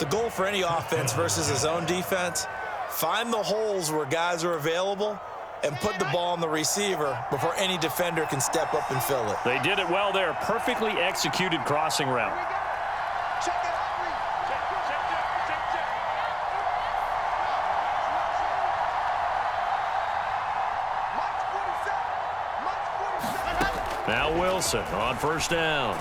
The goal for any offense versus his own defense, find the holes where guys are available and put the ball on the receiver before any defender can step up and fill it. They did it well there. Perfectly executed crossing route. Now Wilson on first down.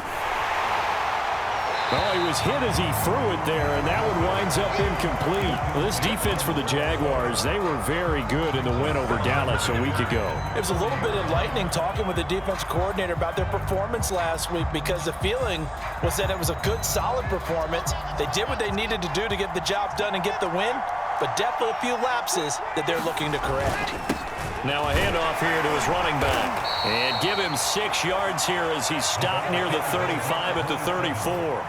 Well, he was hit as he threw it there, and that one winds up incomplete. Well, this defense for the Jaguars, they were very good in the win over Dallas a week ago. It was a little bit enlightening talking with the defense coordinator about their performance last week, because the feeling was that it was a good, solid performance. They did what they needed to do to get the job done and get the win, but definitely a few lapses that they're looking to correct. Now a handoff here to his running back. And give him 6 yards here as he stopped near the 35 at the 34.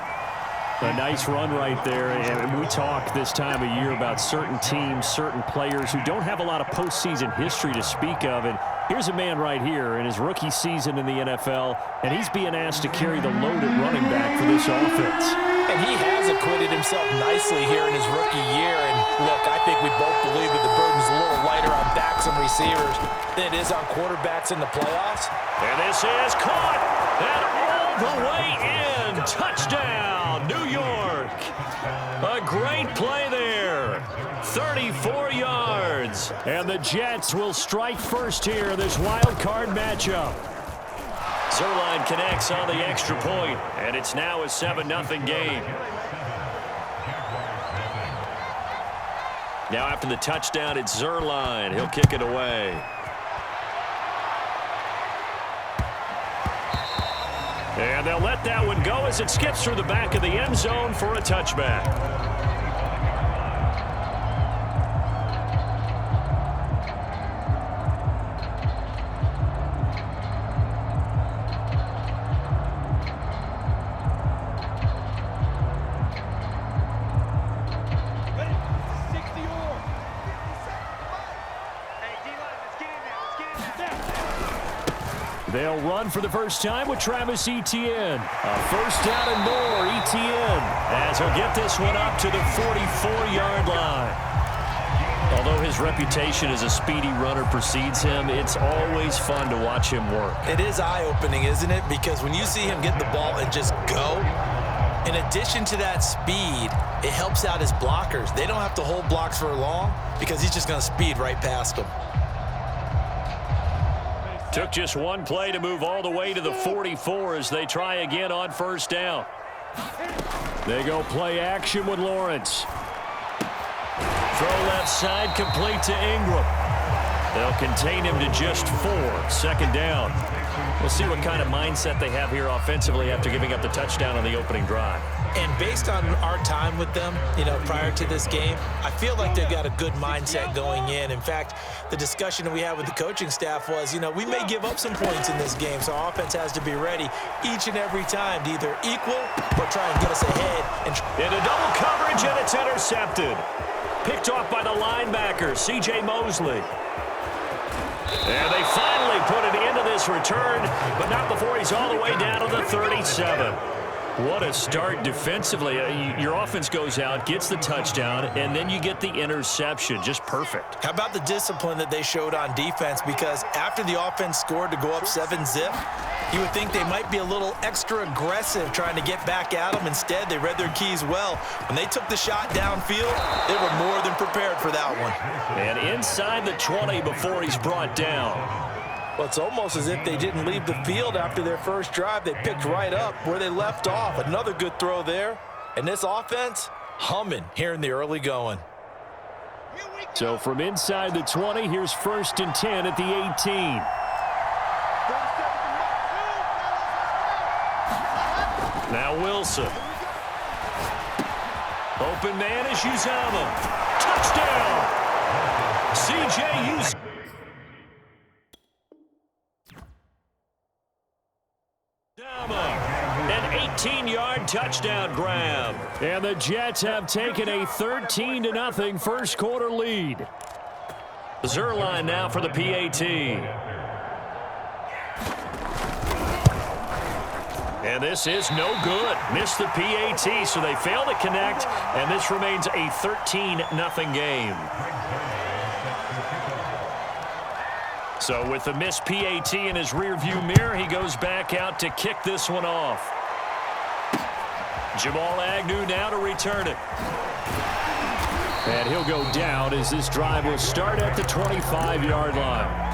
A nice run right there, and we talk this time of year about certain teams, certain players who don't have a lot of postseason history to speak of, and here's a man right here in his rookie season in the NFL, and he's being asked to carry the load at running back for this offense. And he has acquitted himself nicely here in his rookie year, and look, I think we both believe that the burden's a little lighter on backs and receivers than it is on quarterbacks in the playoffs. And this is caught, and all the way in. Touchdown, New York. A great play there. 34 yards. And the Jets will strike first here in this wild card matchup. Zerline connects on the extra point, and it's now a 7-0 game. Now after the touchdown, it's Zerline. He'll kick it away. And they'll let that one go as it skips through the back of the end zone for a touchback. They'll run for the first time with Travis Etienne. A first down and more, Etienne. As he'll get this one up to the 44-yard line. Although his reputation as a speedy runner precedes him, it's always fun to watch him work. It is eye-opening, isn't it? Because when you see him get the ball and just go, in addition to that speed, it helps out his blockers. They don't have to hold blocks for long because he's just going to speed right past them. Took just one play to move all the way to the 44 as they try again on first down. They go play action with Lawrence. Throw left side complete to Ingram. They'll contain him to just 4. Second down. We'll see what kind of mindset they have here offensively after giving up the touchdown on the opening drive. And based on our time with them, prior to this game, I feel like they've got a good mindset going in. In fact, the discussion that we had with the coaching staff was, we may give up some points in this game, so our offense has to be ready each and every time to either equal or try and get us ahead. Into double coverage, and it's intercepted. Picked off by the linebacker, C.J. Mosley. And they finally put it into this return, but not before he's all the way down to the 37. What a start defensively. Your offense goes out, gets the touchdown, and then you get the interception. Just perfect. How about the discipline that they showed on defense? Because after the offense scored to go up 7-zip, you would think they might be a little extra aggressive trying to get back at them. Instead, they read their keys well. When they took the shot downfield, they were more than prepared for that one. And inside the 20 before he's brought down. Well, it's almost as if they didn't leave the field after their first drive. They picked right up where they left off. Another good throw there. And this offense, humming here in the early going. So from inside the 20, here's 1st and 10 at the 18. Now Wilson. Open man is Uzama. Touchdown! C.J. Uzama. An 18-yard touchdown grab. And the Jets have taken a 13-0 first quarter lead. Zerline now for the PAT. And this is no good. Missed the PAT, so they fail to connect, and this remains a 13-0 game. So with the missed PAT in his rearview mirror, he goes back out to kick this one off. Jamal Agnew now to return it. And he'll go down as this drive will start at the 25-yard line.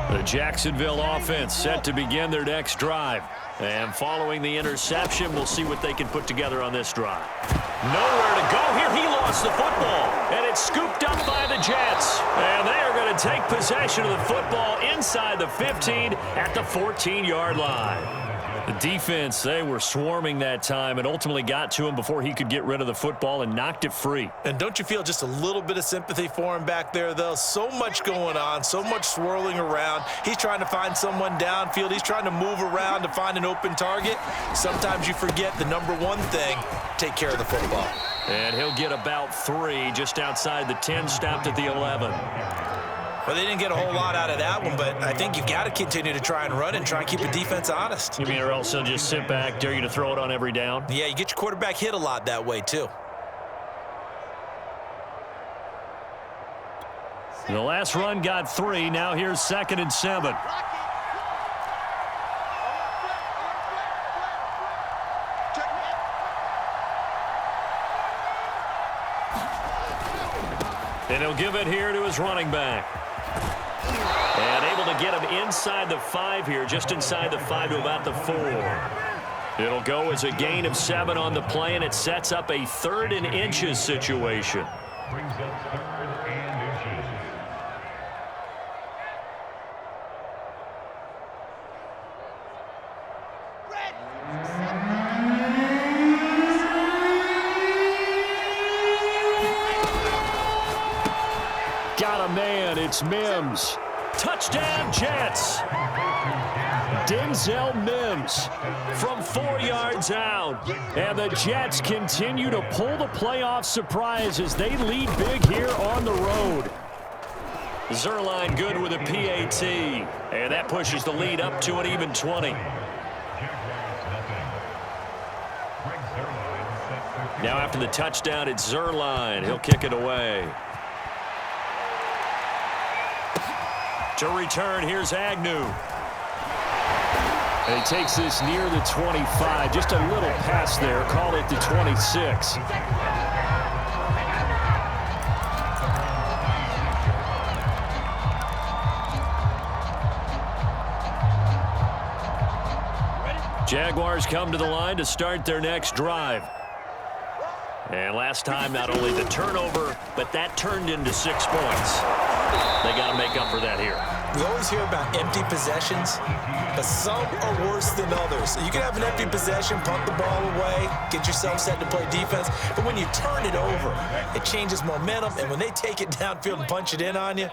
The Jacksonville offense set to begin their next drive. And following the interception, we'll see what they can put together on this drive. Nowhere to go here. He lost the football. And it's scooped up by the Jets. And they are going to take possession of the football inside the 15 at the 14-yard line. The defense, they were swarming that time and ultimately got to him before he could get rid of the football and knocked it free. And don't you feel just a little bit of sympathy for him back there, though? So much going on, so much swirling around. He's trying to find someone downfield. He's trying to move around to find an open target. Sometimes you forget the number one thing, take care of the football. And he'll get about 3 just outside the 10, stopped at the 11. Well, they didn't get a whole lot out of that one, but I think you've got to continue to try and run and try and keep the defense honest. You mean or else they'll just sit back, dare you to throw it on every down? Yeah, you get your quarterback hit a lot that way, too. The last run got 3. Now here's 2nd and 7. And he'll give it here to his running back. And able to get him inside the 5 here, just inside the 5 to about the 4. It'll go as a gain of 7 on the play, and it sets up a 3rd and inches situation. Got a man, it's Mims. Touchdown, Jets. Denzel Mims From 4 yards out. and the Jets continue to pull the playoff surprise as they lead big here on the road. Zerline good with a PAT. And that pushes the lead up to an even 20. Now after the touchdown, it's Zerline. He'll kick it away. To return, here's Agnew. And he takes this near the 25. Just a little pass there. Call it the 26. Jaguars come to the line to start their next drive. And last time, not only the turnover, but that turned into 6 points. They got to make up for that here. We always hear about empty possessions, but some are worse than others. You can have an empty possession, punt the ball away, get yourself set to play defense, but when you turn it over, it changes momentum, and when they take it downfield and punch it in on you,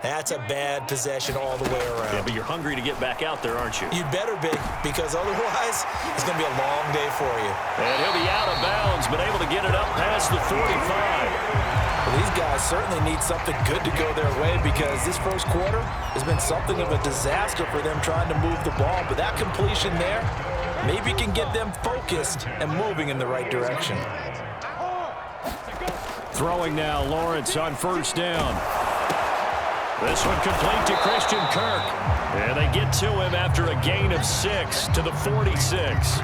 that's a bad possession all the way around. Yeah, but you're hungry to get back out there, aren't you? You'd better be, because otherwise, it's going to be a long day for you. And he'll be out of bounds, but able to get it up past the 45. Well, these guys certainly need something good to go their way, because this first quarter has been something of a disaster for them trying to move the ball. But that completion there maybe can get them focused and moving in the right direction. Throwing now, Lawrence on 1st down. This one complete to Christian Kirk. And they get to him after a gain of 6 to the 46.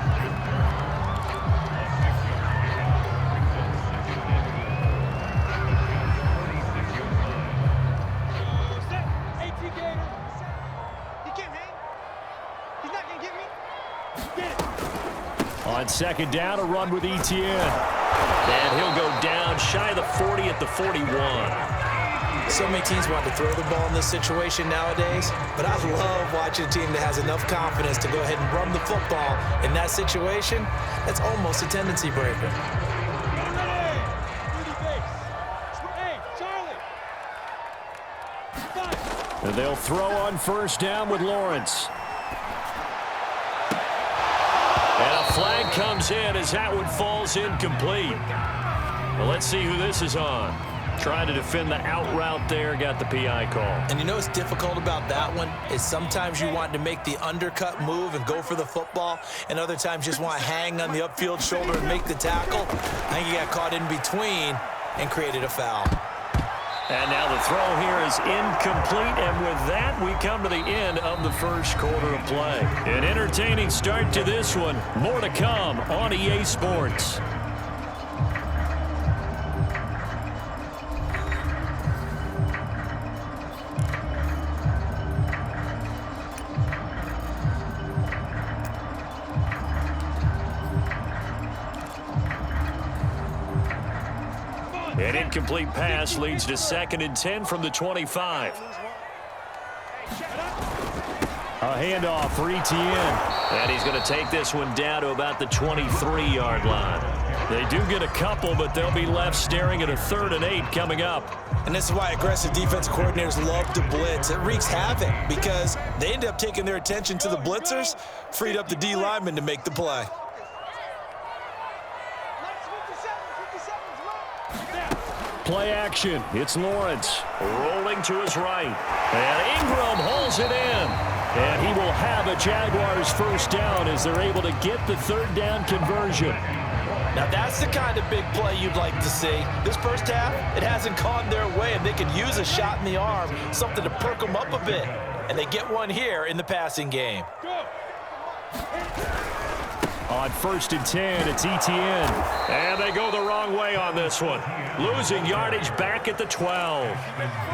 On 2nd down, a run with Etienne. And he'll go down shy of the 40 at the 41. So many teams want to throw the ball in this situation nowadays, but I love watching a team that has enough confidence to go ahead and run the football in that situation. That's almost a tendency breaker. And they'll throw on 1st down with Lawrence. And a flag comes in as that one falls incomplete. Well, let's see who this is on. Trying to defend the out route there, got the PI call. And you know what's difficult about that one is sometimes you want to make the undercut move and go for the football, and other times you just want to hang on the upfield shoulder and make the tackle. I think he got caught in between and created a foul. And now the throw here is incomplete, and with that, we come to the end of the first quarter of play. An entertaining start to this one. More to come on EA Sports. An incomplete pass leads to 2nd and 10 from the 25. A handoff for Etienne. And he's going to take this one down to about the 23-yard line. They do get a couple, but they'll be left staring at a 3rd and 8 coming up. And this is why aggressive defensive coordinators love to blitz. It wreaks havoc because they end up taking their attention to the blitzers, freed up the D lineman to make the play. Play action. It's Lawrence. Rolling to his right. And Ingram holds it in. And he will have a Jaguars first down as they're able to get the 3rd down conversion. Now that's the kind of big play you'd like to see. This first half, it hasn't gone their way, and they could use a shot in the arm, something to perk them up a bit. And they get one here in the passing game. On 1st and 10, it's Etienne. And they go the wrong way on this one. Losing yardage back at the 12.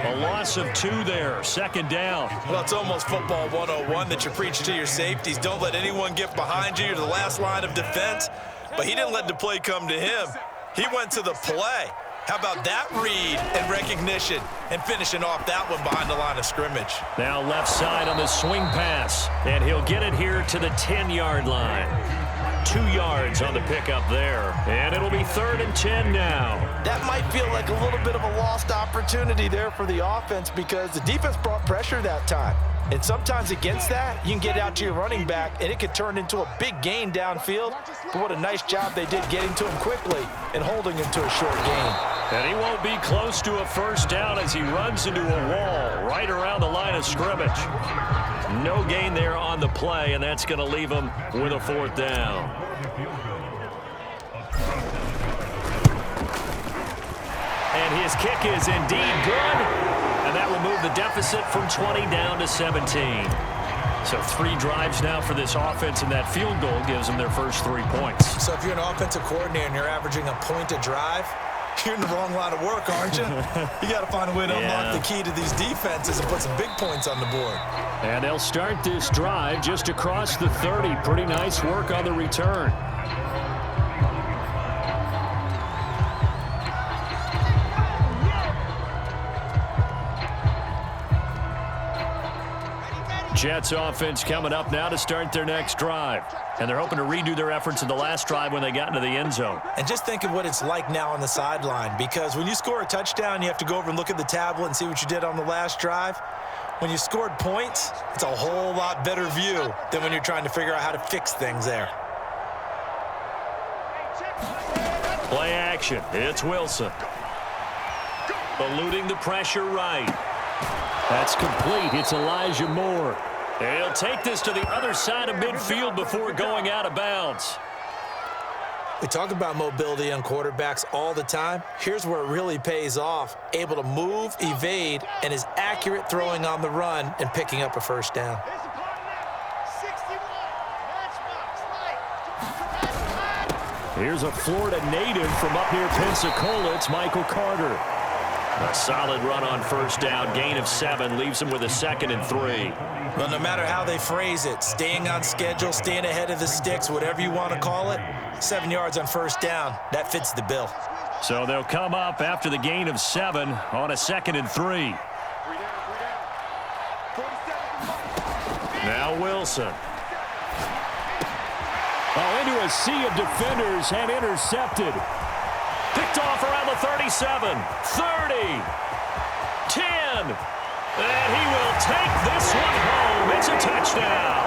A loss of 2 there, 2nd down. Well, it's almost football 101 that you preach to your safeties. Don't let anyone get behind you. You're the last line of defense. But he didn't let the play come to him. He went to the play. How about that read and recognition and finishing off that one behind the line of scrimmage? Now left side on the swing pass. And he'll get it here to the 10-yard line. 2 yards on the pickup there. And it'll be 3rd and 10 now. That might feel like a little bit of a lost opportunity there for the offense because the defense brought pressure that time. And sometimes against that, you can get out to your running back, and it could turn into a big gain downfield. But what a nice job they did getting to him quickly and holding him to a short gain. And he won't be close to a first down as he runs into a wall right around the line of scrimmage. No gain there on the play, and that's going to leave him with a 4th down. And his kick is indeed good. And that will move the deficit from 20 down to 17. So 3 drives now for this offense, and that field goal gives them their first 3 points. So if you're an offensive coordinator and you're averaging a point a drive, you're in the wrong line of work, aren't you? You got to find a way to unlock the key to these defenses and put some big points on the board. And they'll start this drive just across the 30. Pretty nice work on the return. Jets offense coming up now to start their next drive. And they're hoping to redo their efforts in the last drive when they got into the end zone. And just think of what it's like now on the sideline, because when you score a touchdown, you have to go over and look at the tablet and see what you did on the last drive. When you scored points, it's a whole lot better view than when you're trying to figure out how to fix things there. Play action. It's Wilson. Eluding the pressure right. That's complete. It's Elijah Moore. He'll take this to the other side of midfield before going out of bounds. We talk about mobility on quarterbacks all the time. Here's where it really pays off. Able to move, evade, and is accurate throwing on the run and picking up a first down. Here's a Florida native from up near Pensacola. It's Michael Carter. A solid run on first down. Gain of 7 leaves him with a 2nd and 3. Well, no matter how they phrase it, staying on schedule, staying ahead of the sticks, whatever you want to call it, 7 yards on first down, that fits the bill. So they'll come up after the gain of 7 on a 2nd and 3. Now Wilson. Oh, into a sea of defenders and intercepted. Picked off around the 37, 30, 10. And he will take this one home. It's a touchdown.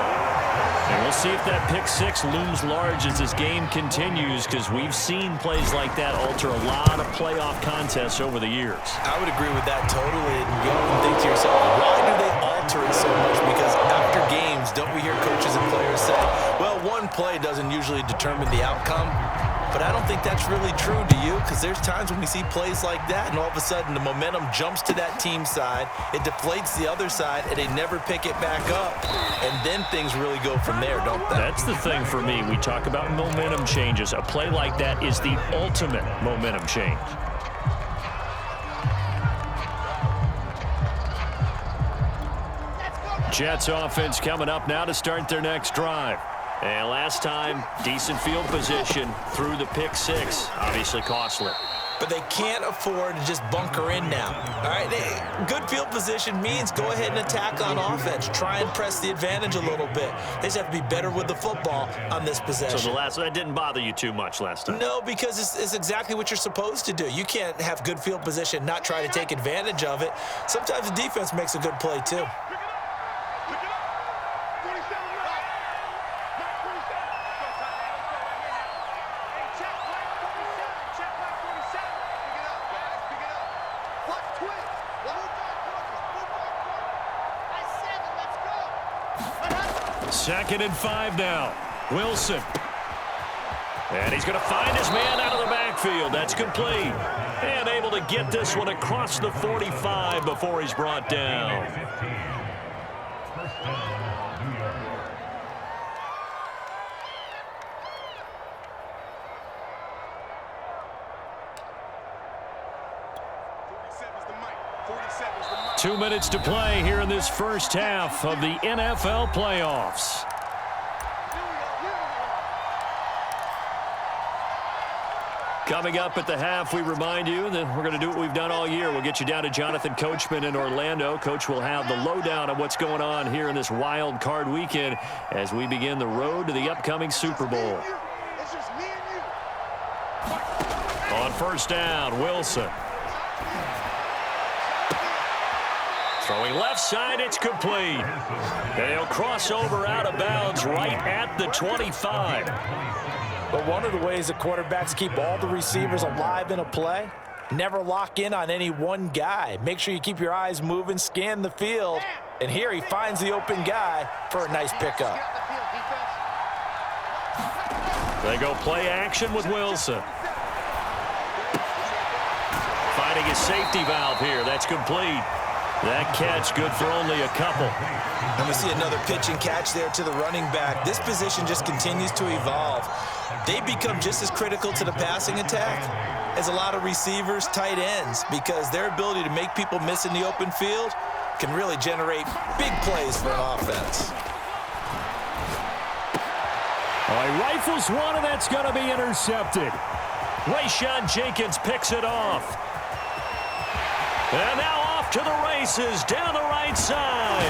And we'll see if that pick six looms large as this game continues, because we've seen plays like that alter a lot of playoff contests over the years. I would agree with that totally. And you often think to yourself, why do they alter it so much? Because after games, don't we hear coaches and players say, well, one play doesn't usually determine the outcome. But I don't think that's really true, do you? Because there's times when we see plays like that, and all of a sudden the momentum jumps to that team side, it deflates the other side, and they never pick it back up. And then things really go from there, don't they? That's the thing for me. We talk about momentum changes. A play like that is the ultimate momentum change. Jets offense coming up now to start their next drive. And last time, decent field position through the pick six. Obviously costly. But they can't afford to just bunker in now. All right, good field position means go ahead and attack on offense. Try and press the advantage a little bit. They just have to be better with the football on this possession. So that didn't bother you too much last time? No, because it's exactly what you're supposed to do. You can't have good field position, not try to take advantage of it. Sometimes the defense makes a good play too. Second and 5 now. Wilson. And he's going to find his man out of the backfield. That's complete. And able to get this one across the 45 before he's brought down. Two minutes to play here in this first half of the NFL playoffs. Coming up at the half, we remind you that we're going to do what we've done all year. We'll get you down to Jonathan Coachman in Orlando. Coach will have the lowdown on what's going on here in this wild card weekend as we begin the road to the upcoming Super Bowl. On first down, Wilson. Throwing left side, it's complete. They'll cross over out of bounds right at the 25. But one of the ways the quarterbacks keep all the receivers alive in a play, never lock in on any one guy. Make sure you keep your eyes moving, scan the field, and here he finds the open guy for a nice pickup. They go play action with Wilson. Finding his safety valve here. That's complete. That catch good for only a couple. And we see another pitch and catch there to the running back. This position just continues to evolve. They become just as critical to the passing attack as a lot of receivers, tight ends, because their ability to make people miss in the open field can really generate big plays for an offense. He rifles one, and that's going to be intercepted. Rayshawn Jenkins picks it off. And now off to the races down the right side.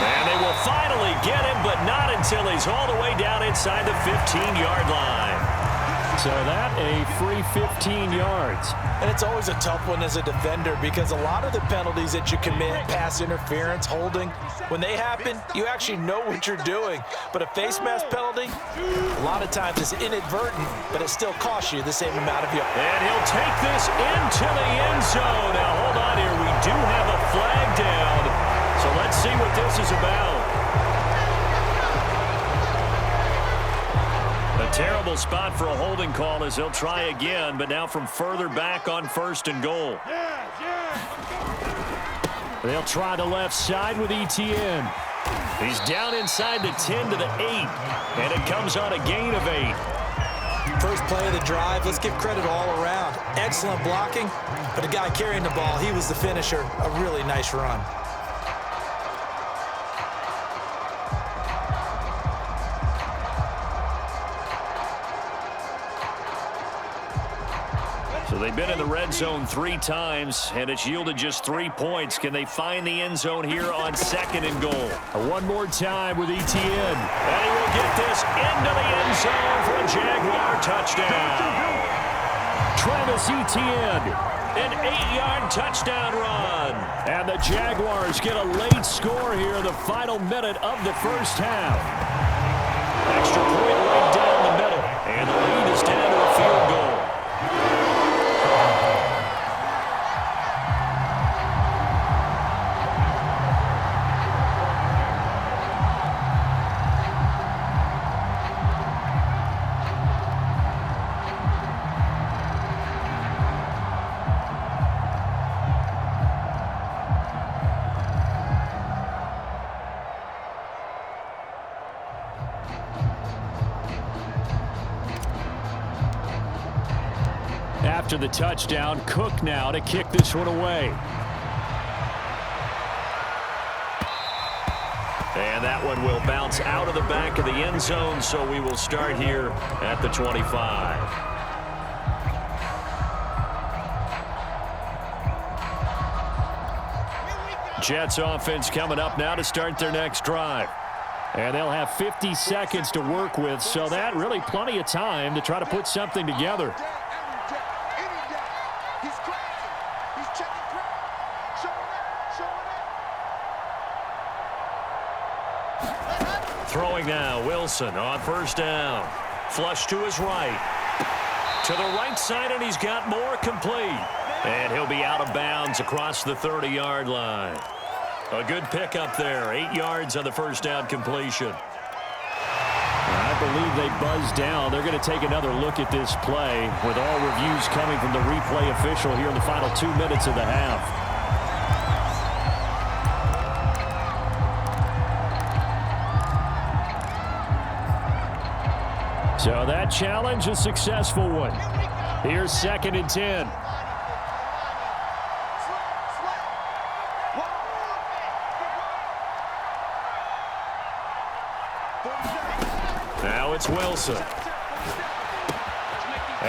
And they will finally get him, but not until he's all the way down inside the 15-yard line. So that a free 15 yards. And it's always a tough one as a defender because a lot of the penalties that you commit, pass interference, holding, when they happen, you actually know what you're doing. But a face mask penalty, a lot of times it's inadvertent, but it still costs you the same amount of yards. And he'll take this into the end zone. Now, hold on here. We do have a flag down. So let's see what this is about. A terrible spot for a holding call as they'll try again, but now from further back on first and goal. They'll try the left side with Etienne. He's down inside the 10 to the 8, and it comes on a gain of 8. First play of the drive, let's give credit all around. Excellent blocking, but the guy carrying the ball, he was the finisher. A really nice run. So they've been in the red zone 3 times, and it's yielded just 3 points. Can they find the end zone here on second and goal? One more time with Etienne. And he will get this into the end zone for a Jaguar touchdown. Travis Etienne, an 8-yard touchdown run. And the Jaguars get a late score here in the final minute of the first half. Extra point right down the middle. And the lead is down to a field goal. After the touchdown, Cook now to kick this one away. And that one will bounce out of the back of the end zone, so we will start here at the 25. Jets offense coming up now to start their next drive. And they'll have 50 seconds to work with, so that really plenty of time to try to put something together. Throwing now, Wilson on first down. Flush to his right. To the right side, and he's got more complete. And he'll be out of bounds across the 30-yard line. A good pickup there. 8 yards on the first down completion. I believe they buzzed down. They're going to take another look at this play with all reviews coming from the replay official here in the final 2 minutes of the half. So that challenge, a successful one. Here's 2nd and 10. Now it's Wilson.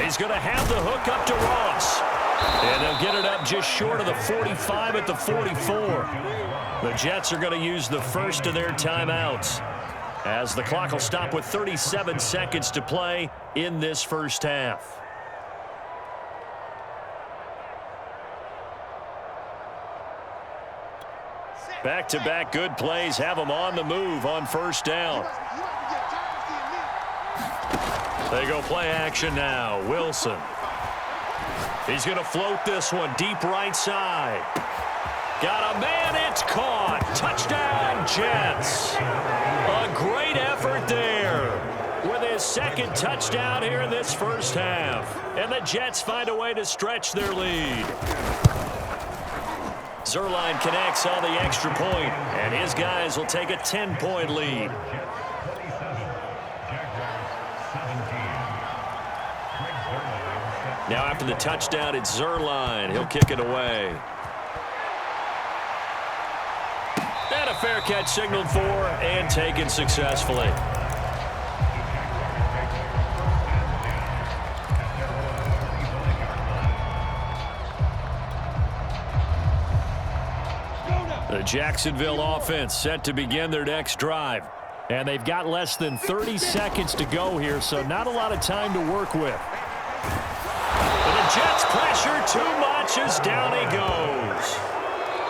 He's going to have the hook up to Ross. And they'll get it up just short of the 45 at the 44. The Jets are going to use the first of their timeouts, as the clock will stop with 37 seconds to play in this first half. Back-to-back good plays have them on the move on first down. They go play action now. Wilson. He's going to float this one deep right side. Got a man, it's caught. Touchdown, Jets. A great effort there with his 2nd touchdown here in this first half. And the Jets find a way to stretch their lead. Zuerlein connects on the extra point, and his guys will take a 10-point lead. Now after the touchdown, it's Zuerlein. He'll kick it away. And a fair catch signaled for and taken successfully. The Jacksonville offense set to begin their next drive. And they've got less than 30 seconds to go here, so not a lot of time to work with. And the Jets pressure too much as down he goes.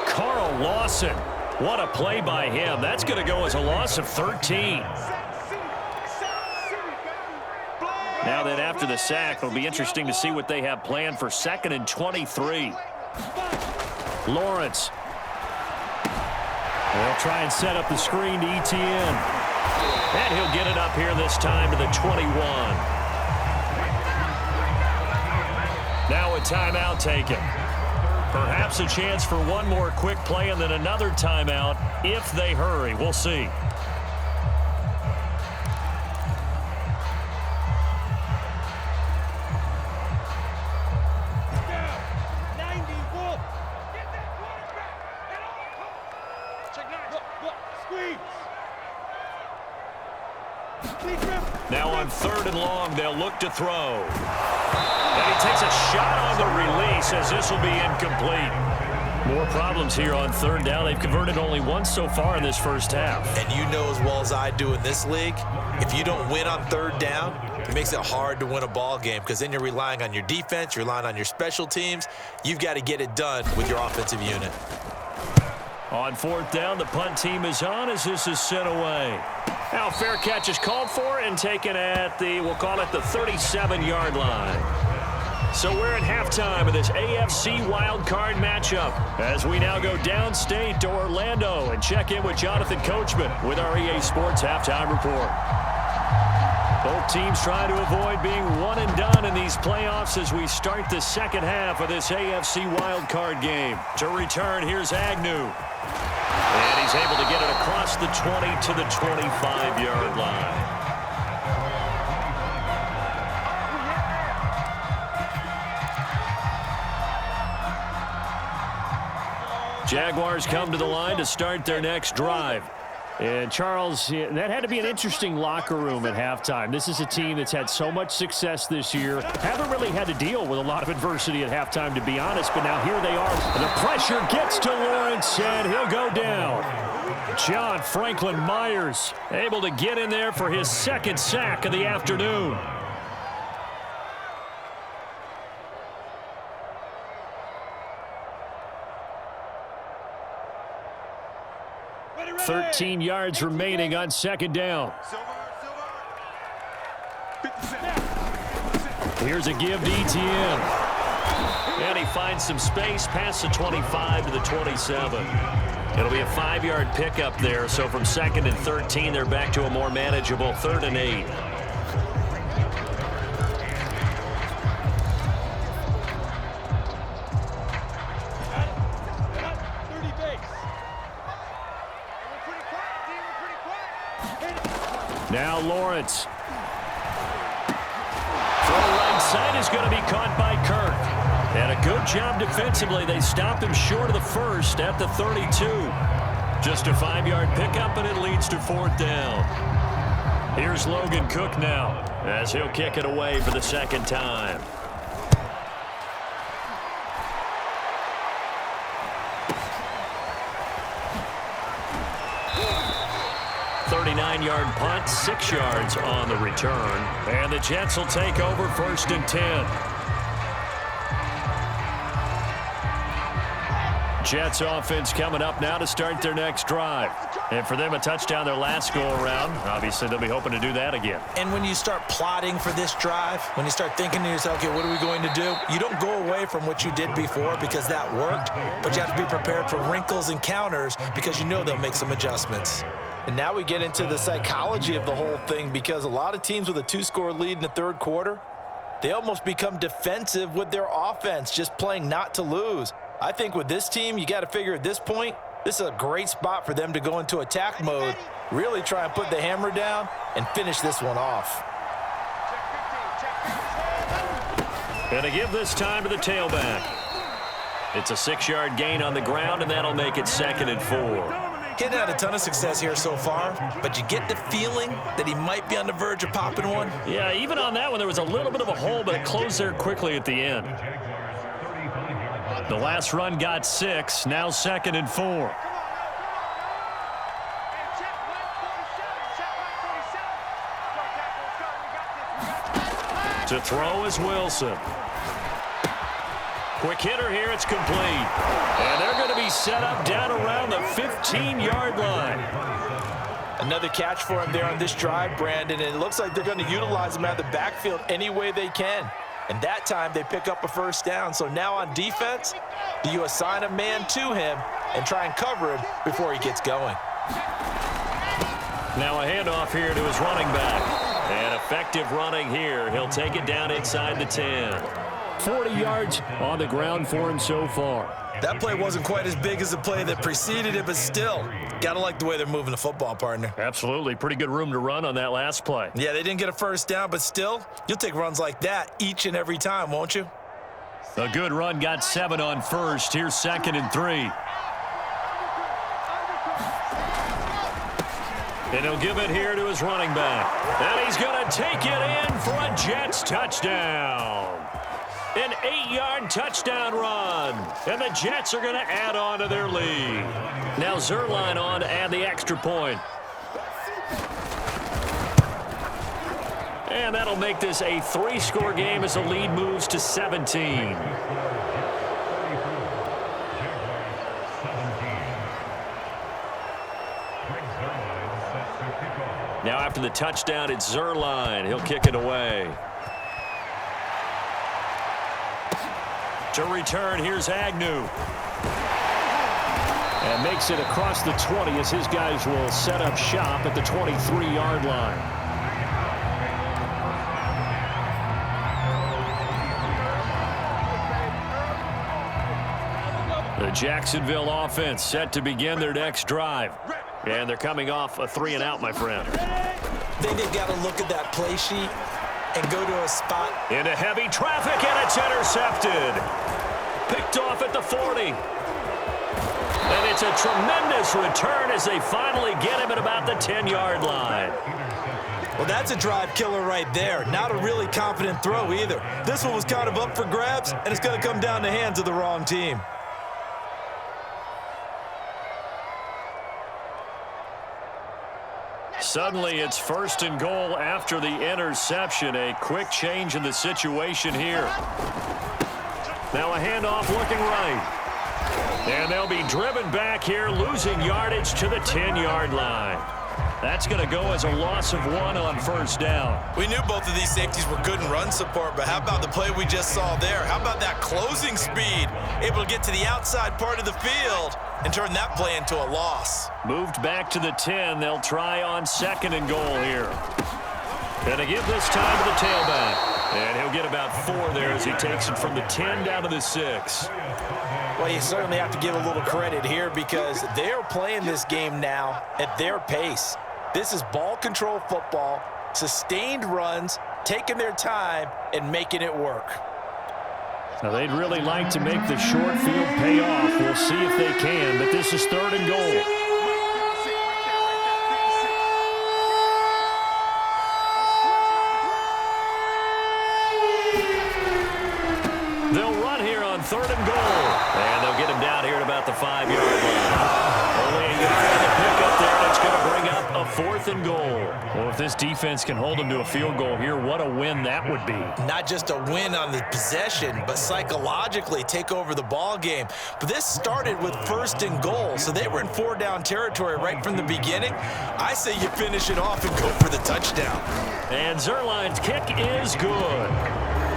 Carl Lawson. What a play by him. That's going to go as a loss of 13. Now then, after the sack, it'll be interesting to see what they have planned for 2nd and 23. Lawrence. They'll try and set up the screen to ETN. And he'll get it up here this time to the 21. Now a timeout taken. Perhaps a chance for one more quick play and then another timeout if they hurry. We'll see. Now on 3rd and long, they'll look to throw. And he takes a shot on the release as this will be incomplete. More problems here on 3rd down. They've converted only once so far in this first half. And you know as well as I do in this league, if you don't win on 3rd down, it makes it hard to win a ball game because then you're relying on your defense, you're relying on your special teams. You've got to get it done with your offensive unit. On 4th down, the punt team is on as this is sent away. Now fair catch is called for and taken at the, we'll call it the 37-yard line. So we're at halftime of this AFC wildcard matchup as we now go downstate to Orlando and check in with Jonathan Coachman with our EA Sports Halftime Report. Both teams trying to avoid being one and done in these playoffs as we start the second half of this AFC wildcard game. To return, here's Agnew. And he's able to get it across the 20 to the 25-yard line. Jaguars come to the line to start their next drive. And, Charles, that had to be an interesting locker room at halftime. This is a team that's had so much success this year. Haven't really had to deal with a lot of adversity at halftime, to be honest, but now here they are. And the pressure gets to Lawrence, and he'll go down. John Franklin Myers able to get in there for his second sack of the afternoon. Ready. 13 yards remaining on second down. Here's a give to ETN. And he finds some space past the 25 to the 27. It'll be a 5-yard pickup there. So from 2nd and 13, they're back to a more manageable 3rd and 8. Now Lawrence. Throw right side is going to be caught by Kirk. And a good job defensively. They stopped him short of the first at the 32. Just a 5-yard pickup, and it leads to 4th down. Here's Logan Cook now as he'll kick it away for the second time. 39-yard punt, 6 yards on the return. And the Jets will take over 1st and 10. Jets offense coming up now to start their next drive. And for them, a touchdown their last go-around. Obviously, they'll be hoping to do that again. And when you start plotting for this drive, when you start thinking to yourself, okay, what are we going to do? You don't go away from what you did before because that worked, but you have to be prepared for wrinkles and counters because you know they'll make some adjustments. And now we get into the psychology of the whole thing because a lot of teams with a 2-score lead in the third quarter, they almost become defensive with their offense, just playing not to lose. I think with this team, you got to figure at this point, this is a great spot for them to go into attack mode, really try and put the hammer down and finish this one off. Gonna give this time to the tailback. It's a 6-yard gain on the ground, and that'll make it 2nd and 4. Getting had a ton of success here so far, but you get the feeling that he might be on the verge of popping one. Yeah, even on that one, there was a little bit of a hole, but it closed there quickly at the end. The last run got 6, now 2nd and 4. To throw is Wilson. Quick hitter here, it's complete. And they're going to be set up down around the 15-yard line. Another catch for him there on this drive, Brandon, and it looks like they're going to utilize him out of the backfield any way they can. And that time they pick up a 1st down. So now on defense, do you assign a man to him and try and cover him before he gets going? Now a handoff here to his running back. And effective running here. He'll take it down inside the 10. 40 yards on the ground for him so far. That play wasn't quite as big as the play that preceded it, but still, gotta like the way they're moving the football, partner. Absolutely. Pretty good room to run on that last play. Yeah, they didn't get a 1st down, but still, you'll take runs like that each and every time, won't you? A good run got 7 on 1st. Here's 2nd and 3. And he'll give it here to his running back. And he's going to take it in for a Jets touchdown. An 8-yard touchdown run. And the Jets are going to add on to their lead. Now Zerline on to add the extra point. And that'll make this a 3-score game as the lead moves to 17. Now after the touchdown, it's Zerline. He'll kick it away. To return, here's Agnew. And makes it across the 20 as his guys will set up shop at the 23-yard line. The Jacksonville offense set to begin their next drive. And they're coming off a 3-and-out, my friend. I think they've got to look at that play sheet and go to a spot. Into heavy traffic, and it's intercepted. Picked off at the 40. And it's a tremendous return as they finally get him at about the 10-yard line. Well, that's a drive killer right there. Not a really confident throw either. This one was kind of up for grabs, and it's going to come down the hands of the wrong team. Suddenly, it's 1st and goal after the interception. A quick change in the situation here. Now a handoff looking right. And they'll be driven back here, losing yardage to the 10-yard line. That's going to go as a loss of 1 on 1st down. We knew both of these safeties were good in run support, but how about the play we just saw there? How about that closing speed? Able to get to the outside part of the field and turn that play into a loss. Moved back to the 10. They'll try on 2nd and goal here. And they give this time to the tailback. And he'll get about 4 there as he takes it from the 10 down to the 6. Well, you certainly have to give a little credit here because they're playing this game now at their pace. This is ball control football, sustained runs, taking their time, and making it work. Now, they'd really like to make the short field pay off. We'll see if they can, but this is 3rd and goal. They'll run here on 3rd and goal. And they'll get him down here at about the 5-yard line. Only a yard on the pickup there, and it's going to bring up a 4th and goal. Well, if this defense can hold them to a field goal here, what a win that would be. Not just a win on the possession, but psychologically take over the ball game. But this started with 1st and goal, so they were in 4-down territory right from the beginning. I say you finish it off and go for the touchdown. And Zerline's kick is good.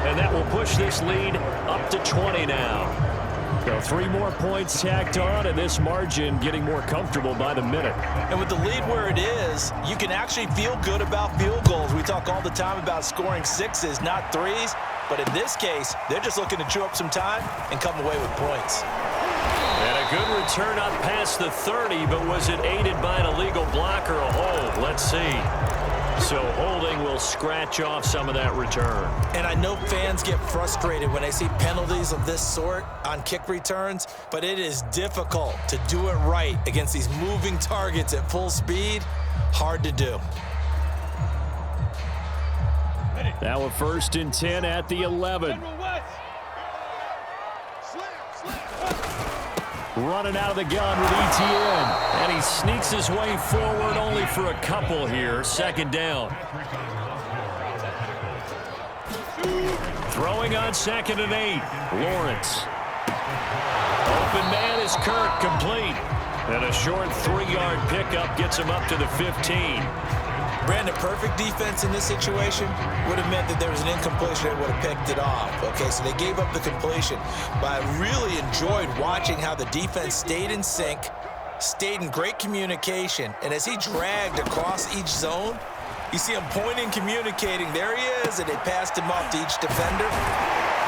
And that will push this lead up to 20 now. So 3 more points tacked on, and this margin getting more comfortable by the minute. And with the lead where it is, you can actually feel good about field goals. We talk all the time about scoring 6s, not 3s. But in this case, they're just looking to chew up some time and come away with points. And a good return up past the 30, but was it aided by an illegal block or a hold? Let's see. So holding will scratch off some of that return. And I know fans get frustrated when they see penalties of this sort on kick returns, but it is difficult to do it right against these moving targets at full speed. Hard to do. Now a 1st and 10 at the 11. Running out of the gun with Etienne. And he sneaks his way forward only for a couple here. 2nd down. Throwing on 2nd and 8. Lawrence. Open man is Kirk, complete. And a short 3-yard pickup gets him up to the 15. Brandon, perfect defense in this situation would have meant that there was an incompletion that would have picked it off. Okay, so they gave up the completion. But I really enjoyed watching how the defense stayed in sync, stayed in great communication, and as he dragged across each zone, you see him pointing, communicating. There he is, and they passed him off to each defender.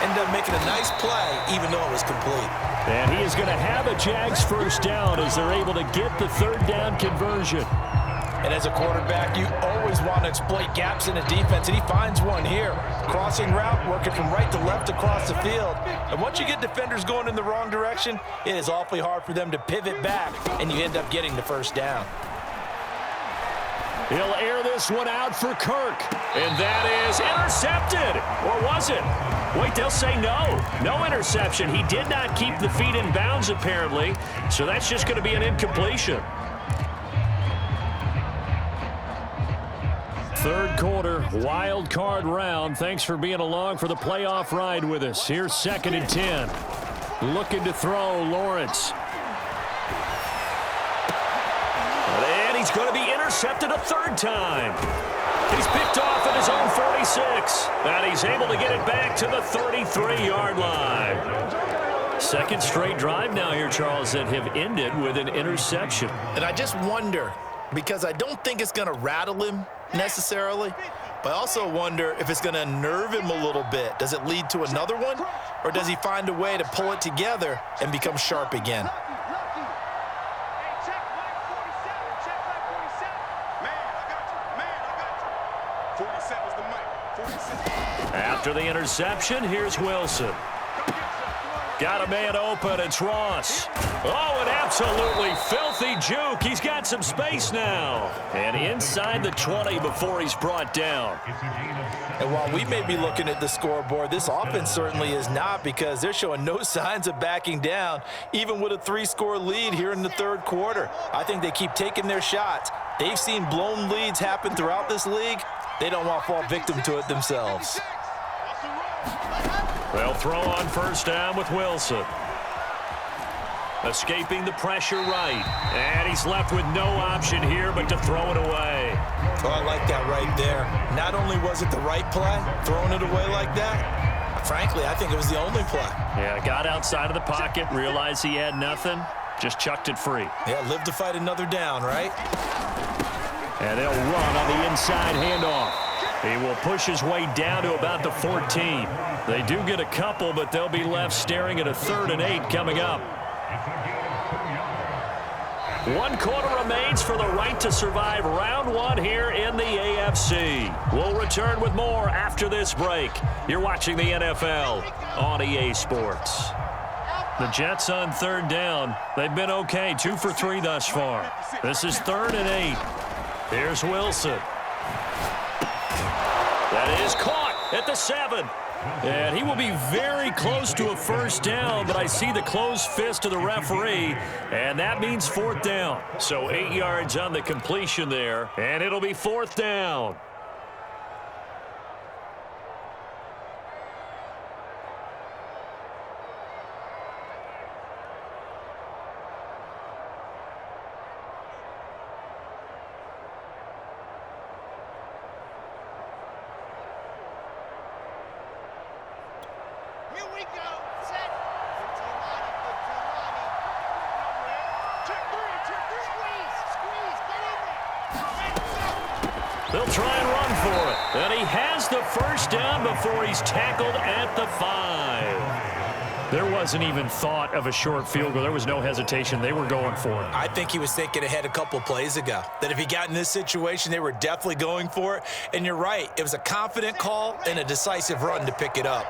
Ended up making a nice play, even though it was complete. And he is going to have a Jags 1st down as they're able to get the 3rd down conversion. And as a quarterback, you always want to exploit gaps in a defense, and he finds one here. Crossing route, working from right to left across the field. And once you get defenders going in the wrong direction, it is awfully hard for them to pivot back, and you end up getting the 1st down. He'll air this one out for Kirk. And that is intercepted. Or was it? Wait, they'll say no. No interception. He did not keep the feet in bounds, apparently. So that's just going to be an incompletion. 3rd quarter, wild card round. Thanks for being along for the playoff ride with us. Here's 2nd and 10. Looking to throw, Lawrence. And he's going to be intercepted a third time. He's picked off at his own 46. And he's able to get it back to the 33-yard line. Second straight drive now here, Charles, that have ended with an interception. And I just wonder, because I don't think it's going to rattle him necessarily, but I also wonder if it's going to unnerve him a little bit. Does it lead to another one, or does he find a way to pull it together and become sharp again? After the interception, here's Wilson. Got a man open. It's Ross. Oh, an absolutely filthy juke. He's got some space now. And inside the 20 before he's brought down. And while we may be looking at the scoreboard, this offense certainly is not, because they're showing no signs of backing down, even with a 3-score lead here in the third quarter. I think they keep taking their shots. They've seen blown leads happen throughout this league. They don't want to fall victim to it themselves. They'll throw on first down with Wilson. Escaping the pressure right. And he's left with no option here but to throw it away. Oh, I like that right there. Not only was it the right play, throwing it away like that, frankly, I think it was the only play. Yeah, got outside of the pocket, realized he had nothing, just chucked it free. Yeah, live to fight another down, right? And they'll run on the inside handoff. He will push his way down to about the 14. They do get a couple, but they'll be left staring at a 3rd and 8 coming up. 1 quarter remains for the right to survive round 1 here in the AFC. We'll return with more after this break. You're watching the NFL on EA Sports. The Jets on 3rd down. They've been okay, 2 for 3 thus far. This is 3rd and 8. Here's Wilson. That is caught at the 7. And he will be very close to a first down, but I see the closed fist of the referee, and that means 4th down. So 8 yards on the completion there, and it'll be 4th down. They'll try and run for it. And he has the first down before he's tackled at the 5. There wasn't even thought of a short field goal. There was no hesitation. They were going for it. I think he was thinking ahead a couple plays ago, that if he got in this situation, they were definitely going for it. And you're right. It was a confident call and a decisive run to pick it up.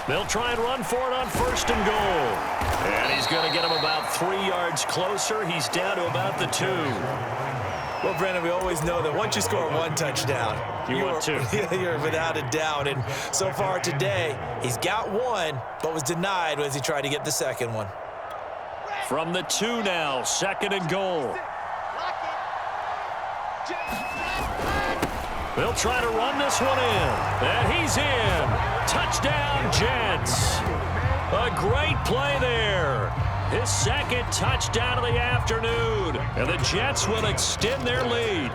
They'll try and run for it on 1st and goal. And he's going to get him about 3 yards closer. He's down to about the 2. Well, Brandon, we always know that once you score 1 touchdown, you want 2. You're without a doubt. And so far today, he's got 1, but was denied as he tried to get the 2nd one. From the 2 now, 2nd and goal. They'll try to run this one in. And he's in. Touchdown, Jets. A great play there. His 2nd touchdown of the afternoon. And the Jets will extend their lead.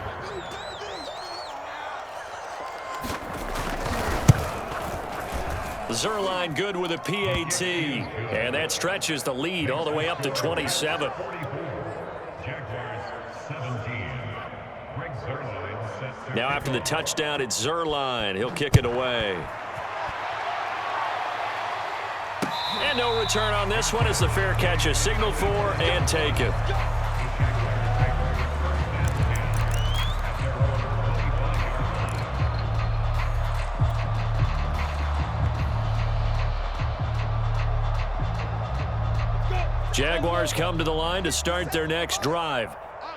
Zerline good with a PAT. And that stretches the lead all the way up to 27. Now after the touchdown, it's Zerline. He'll kick it away. And no return on this one as the fair catch is signaled for and taken. Jaguars come to the line to start their next drive.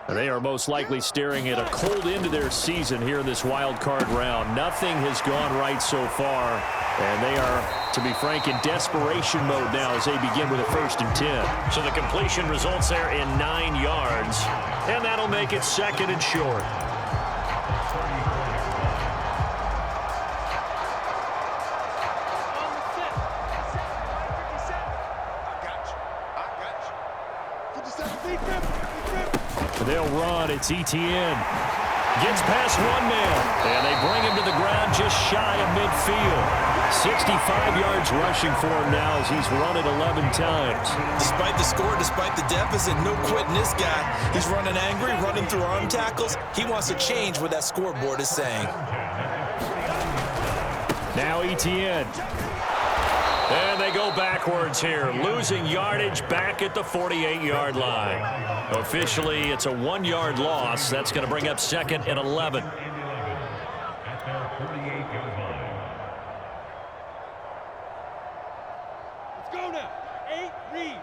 They are most likely staring at a cold end to their season here in this wild card round. Nothing has gone right so far, and they are, to be frank, in desperation mode now as they begin with a 1st and 10. So the completion results there in 9 yards, and that'll make it 2nd and short. run. It's Etienne. Gets past one man, and they bring him to the ground just shy of midfield. 65 yards rushing for him now as he's run it 11 times. Despite the score, despite the deficit, no quitting this guy. He's running angry, running through arm tackles. He wants to change what that scoreboard is saying. Now Etienne. And they go backwards here, losing yardage back at the 48-yard line. Officially, it's a 1-yard loss. That's going to bring up second and 11. Let's go now. 8, read.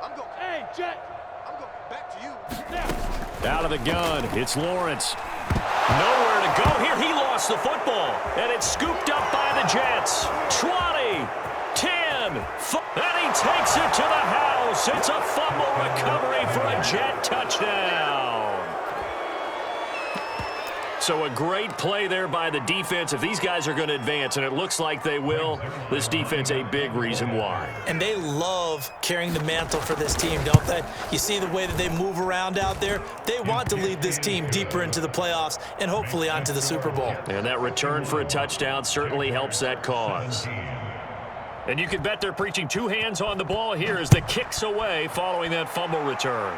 I'm going. Hey, Jet. I'm going back to you. Out of the gun, it's Lawrence. Nowhere to go here. He lost the football, and it's scooped up by the Jets. 20, 10, and he takes it to the house. It's a fumble recovery for a Jet touchdown. So a great play there by the defense. If these guys are going to advance, and it looks like they will, this defense a big reason why. And they love carrying the mantle for this team, don't they? You see the way that they move around out there? They want to lead this team deeper into the playoffs and hopefully onto the Super Bowl. And that return for a touchdown certainly helps that cause. And you can bet they're preaching two hands on the ball here as the kick's away following that fumble return.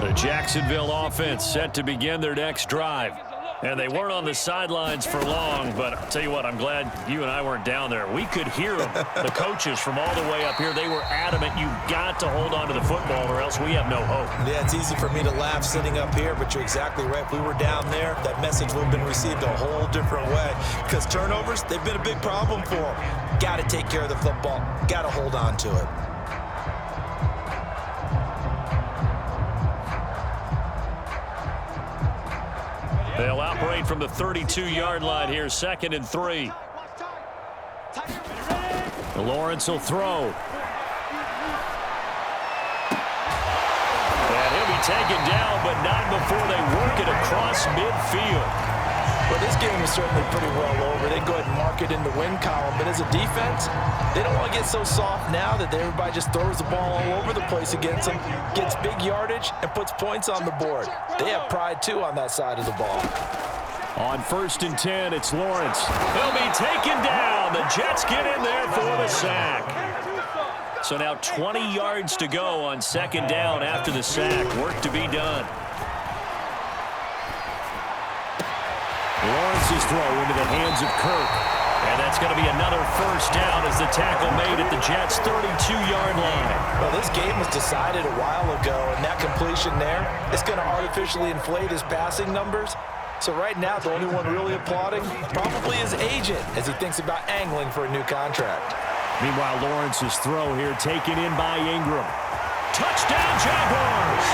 The Jacksonville offense set to begin their next drive. And they weren't on the sidelines for long, but I'll tell you what, I'm glad you and I weren't down there. We could hear them, the coaches from all the way up here. They were adamant, you've got to hold on to the football or else we have no hope. Yeah, it's easy for me to laugh sitting up here, but you're exactly right. If we were down there, that message would have been received a whole different way. Because turnovers, they've been a big problem for them. Got to take care of the football. Got to hold on to it. They'll operate from the 32-yard line here, 2nd and 3. Lawrence will throw. And he'll be taken down, but not before they work it across midfield. Well, this game is certainly pretty well over. They go ahead and mark it in the win column. But as a defense, they don't want to get so soft now that everybody just throws the ball all over the place against them, gets big yardage, and puts points on the board. They have pride, too, on that side of the ball. On 1st and 10, it's Lawrence. He'll be taken down. The Jets get in there for the sack. So now 20 yards to go on 2nd down after the sack. Work to be done. Lawrence's throw into the hands of Kirk. And that's going to be another 1st down as the tackle made at the Jets' 32-yard line. Well, this game was decided a while ago, and that completion there is going to artificially inflate his passing numbers. So right now, the only one really applauding probably his agent as he thinks about angling for a new contract. Meanwhile, Lawrence's throw here taken in by Ingram. Touchdown, Jaguars!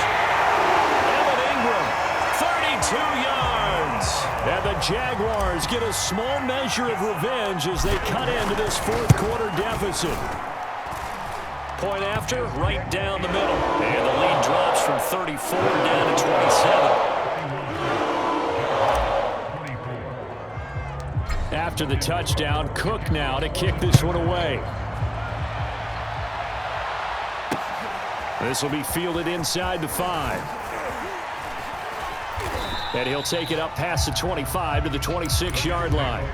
Evan Ingram, 32 yards. And the Jaguars get a small measure of revenge as they cut into this 4th quarter deficit. Point after, right down the middle. And the lead drops from 34 down to 27. After the touchdown, Cook now to kick this one away. This will be fielded inside the 5. And he'll take it up past the 25 to the 26-yard line.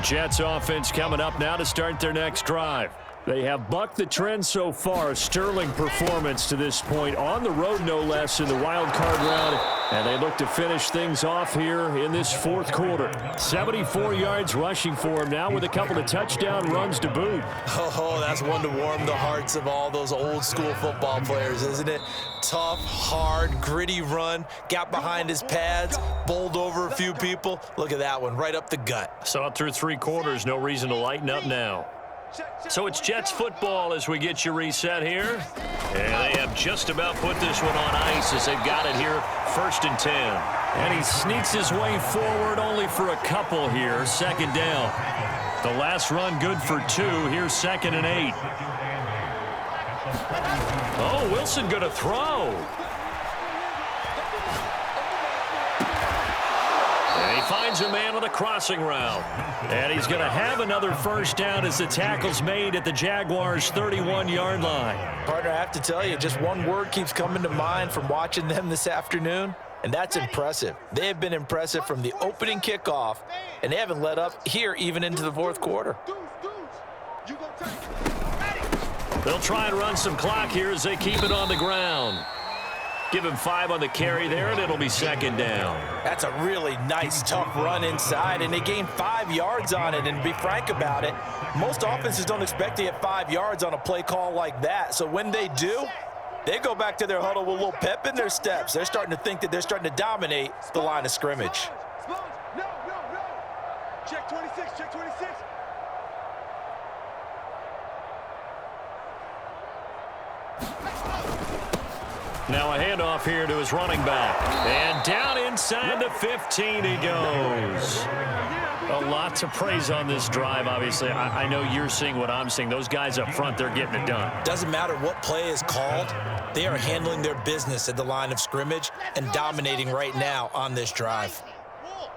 Jets offense coming up now to start their next drive. They have bucked the trend so far. Sterling performance to this point. On the road, no less, in the wild card round. And they look to finish things off here in this 4th quarter. 74 yards rushing for him now with a couple of touchdown runs to boot. Oh, that's one to warm the hearts of all those old school football players, isn't it? Tough, hard, gritty run. Got behind his pads, bowled over a few people. Look at that one, right up the gut. Saw it through 3 quarters. No reason to lighten up now. So it's Jets football as we get you reset here. And they have just about put this one on ice as they've got it here, 1st and 10. And he sneaks his way forward only for a couple here, 2nd down. The last run good for 2. Here's 2nd and 8. Oh, Wilson going to throw. And he finds a man on the crossing route. And he's going to have another first down as the tackle's made at the Jaguars' 31-yard line. Partner, I have to tell you, just one word keeps coming to mind from watching them this afternoon, and that's impressive. They have been impressive from the opening kickoff, and they haven't let up here even into the fourth quarter. They'll try and run some clock here as they keep it on the ground. Give him 5 on the carry there, and it'll be second down. That's a really nice, tough run inside, and they gained 5 yards on it. And to be frank about it, most offenses don't expect to get 5 yards on a play call like that. So when they do, they go back to their huddle with a little pep in their steps. They're starting to think that they're starting to dominate the line of scrimmage. No. Check 26, check 26. Now a handoff here to his running back. And down inside the 15 he goes. A lot to praise on this drive, obviously. I know you're seeing what I'm seeing. Those guys up front, they're getting it done. Doesn't matter what play is called. They are handling their business at the line of scrimmage and dominating right now on this drive. Watch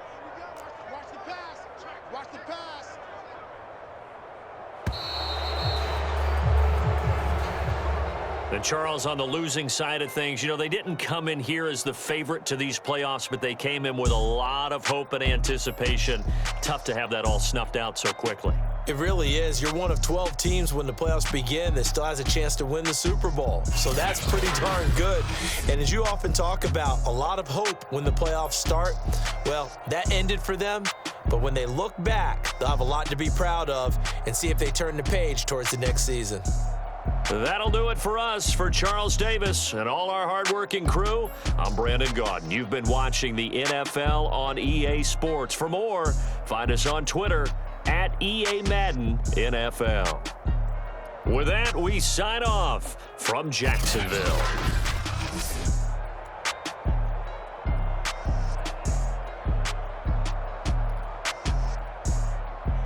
the pass. Watch the pass. And Charles, on the losing side of things, you know, they didn't come in here as the favorite to these playoffs, but they came in with a lot of hope and anticipation. Tough to have that all snuffed out so quickly. It really is. You're one of 12 teams when the playoffs begin that still has a chance to win the Super Bowl. So that's pretty darn good. And as you often talk about, a lot of hope when the playoffs start. Well, that ended for them. But when they look back, they'll have a lot to be proud of and see if they turn the page towards the next season. That'll do it for us. For Charles Davis and all our hardworking crew, I'm Brandon Gaudin. You've been watching the NFL on EA Sports. For more, find us on Twitter at EA Madden NFL. With that, we sign off from Jacksonville.